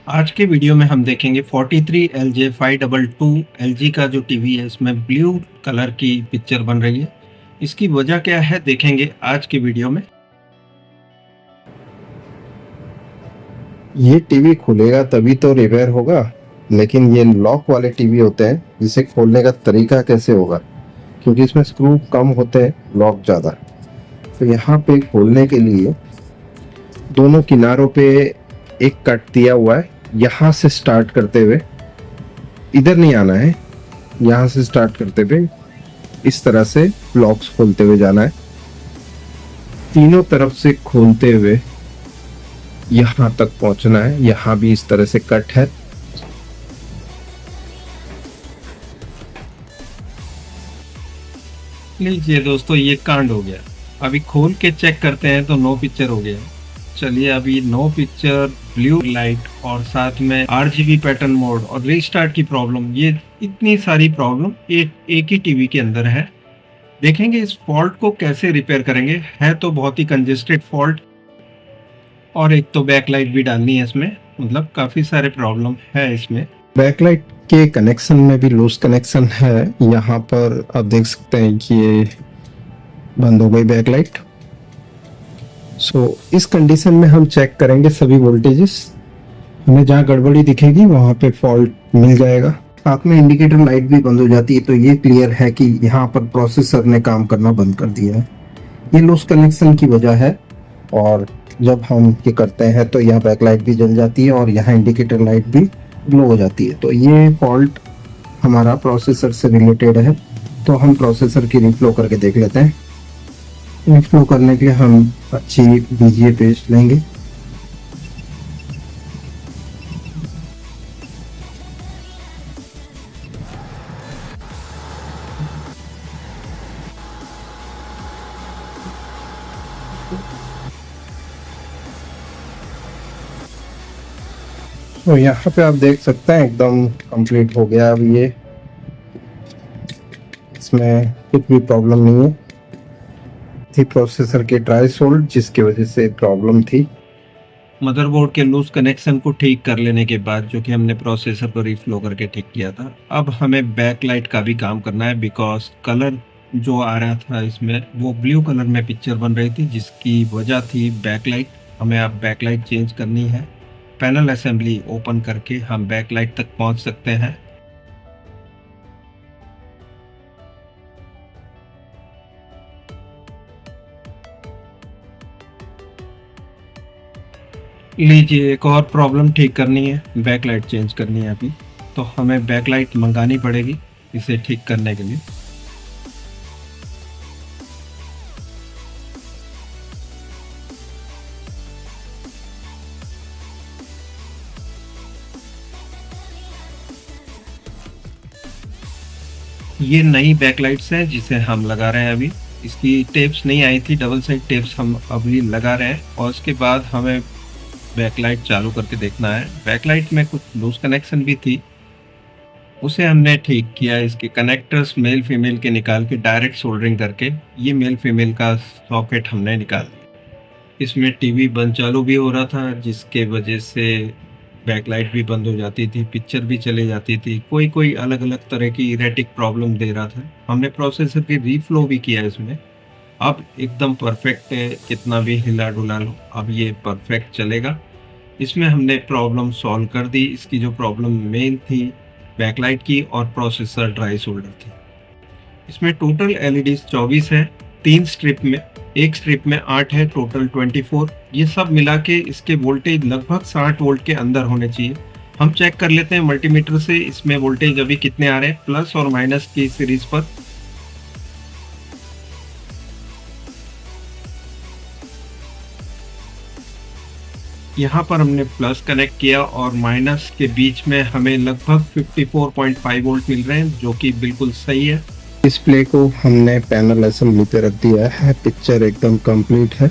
आज के वीडियो में हम देखेंगे 43LJ522 LG का जो टीवी है इसमें ब्लू कलर की पिक्चर बन रही है। इसकी वजह क्या है देखेंगे आज के वीडियो में। ये टीवी खुलेगा तभी तो रिपेयर होगा, लेकिन ये लॉक वाले टीवी होते हैं, जिसे खोलने का तरीका कैसे होगा, क्योंकि इसमें स्क्रू कम होते हैं, लॉक ज़्यादा। तो यहाँ पे खोलने के लिए दोनों किनारों पे एक कट दिया हुआ है। यहाँ से स्टार्ट करते हुए इधर नहीं आना है, यहाँ से स्टार्ट करते हुए इस तरह से लॉक्स खोलते हुए जाना है। तीनों तरफ से खोलते हुए यहाँ तक पहुंचना है। यहाँ भी इस तरह से कट है। लीजिए दोस्तों, ये कांड हो गया। अभी खोल के चेक करते हैं तो नो पिक्चर हो गया। चलिए, अभी नो पिक्चर, ब्लू लाइट और साथ में RGB पैटर्न मोड और रीस्टार्ट की प्रॉब्लम, ये इतनी सारी प्रॉब्लम एक ही टीवी के अंदर है। देखेंगे इस फॉल्ट को कैसे रिपेयर करेंगे। है तो बहुत ही कंजेस्टेड फॉल्ट, और एक तो बैकलाइट भी डालनी है इसमें, मतलब काफ़ी सारे प्रॉब्लम है इसमें। बैकलाइट के कनेक्शन में भी लूज कनेक्शन है। यहाँ पर आप देख सकते हैं कि ये बंद हो गई बैकलाइट। इस कंडीशन में हम चेक करेंगे सभी वोल्टेजेस। हमें जहाँ गड़बड़ी दिखेगी वहाँ पे फॉल्ट मिल जाएगा। साथ में इंडिकेटर लाइट भी बंद हो जाती है, तो ये क्लियर है कि यहाँ पर प्रोसेसर ने काम करना बंद कर दिया है। ये लूज कनेक्शन की वजह है। और जब हम ये करते हैं तो यहाँ बैकलाइट भी जल जाती है और यहाँ इंडिकेटर लाइट भी ग्लो हो जाती है। तो ये फॉल्ट हमारा प्रोसेसर से रिलेटेड है। तो हम प्रोसेसर की रिफ्लो करके देख लेते हैं। रिफ्लो करने के लिए हम अच्छी BGA पेस्ट लेंगे। तो यहाँ पे आप देख सकते हैं एकदम कंप्लीट हो गया। अब ये इसमें कुछ भी प्रॉब्लम नहीं है। थी प्रोसेसर के ड्राई सोल्ड, जिसकी वजह से प्रॉब्लम थी। मदरबोर्ड के लूज कनेक्शन को ठीक कर लेने के बाद, जो कि हमने प्रोसेसर को रीफ्लो करके ठीक किया था, अब हमें बैकलाइट का भी काम करना है। बिकॉज कलर जो आ रहा था इसमें वो ब्लू कलर में पिक्चर बन रही थी, जिसकी वजह थी बैकलाइट। हमें अब बैकलाइट चेंज करनी है। पैनल असेंबली ओपन करके हम बैकलाइट तक पहुंच सकते हैं। लीजिए, एक और प्रॉब्लम ठीक करनी है, बैकलाइट चेंज करनी है अभी। तो हमें बैकलाइट मंगानी पड़ेगी इसे ठीक करने के लिए। ये नई बैकलाइट्स हैं जिसे हम लगा रहे हैं अभी। इसकी टेप्स नहीं आई थी, डबल साइड टेप्स हम अभी लगा रहे हैं। और उसके बाद हमें बैकलाइट चालू करके देखना है। बैकलाइट में कुछ लूज कनेक्शन भी थी, उसे हमने ठीक किया। इसके कनेक्टर्स मेल फीमेल के निकाल के डायरेक्ट सोल्डरिंग करके ये मेल फीमेल का सॉकेट हमने निकाल दिया। इसमें टीवी बंद चालू भी हो रहा था, जिसके वजह से बैकलाइट भी बंद हो जाती थी, पिक्चर भी चले जाती थी। कोई अलग अलग तरह की इरेटिक प्रॉब्लम दे रहा था। हमने प्रोसेसर की रीफ्लो भी किया इसमें। अब एकदम परफेक्ट है, कितना भी हिला डुला लो अब ये परफेक्ट चलेगा। इसमें हमने प्रॉब्लम सॉल्व कर दी। इसकी जो प्रॉब्लम मेन थी बैकलाइट की और प्रोसेसर ड्राई सोल्डर थी। इसमें टोटल LEDs 24 है, 3 स्ट्रिप में। एक स्ट्रिप में 8 है, टोटल 24। ये सब मिला के इसके वोल्टेज लगभग 60 वोल्ट के अंदर होने चाहिए। हम चेक कर लेते हैं मल्टीमीटर से इसमें वोल्टेज अभी कितने आ रहे हैं, प्लस और माइनस की सीरीज पर। यहाँ पर हमने प्लस कनेक्ट किया और माइनस के बीच में हमें लगभग 54.5 वोल्ट मिल रहे हैं, जो कि बिल्कुल सही है। डिस्प्ले को हमने पैनल असेंबली पे रख दिया है। पिक्चर एकदम कंप्लीट है।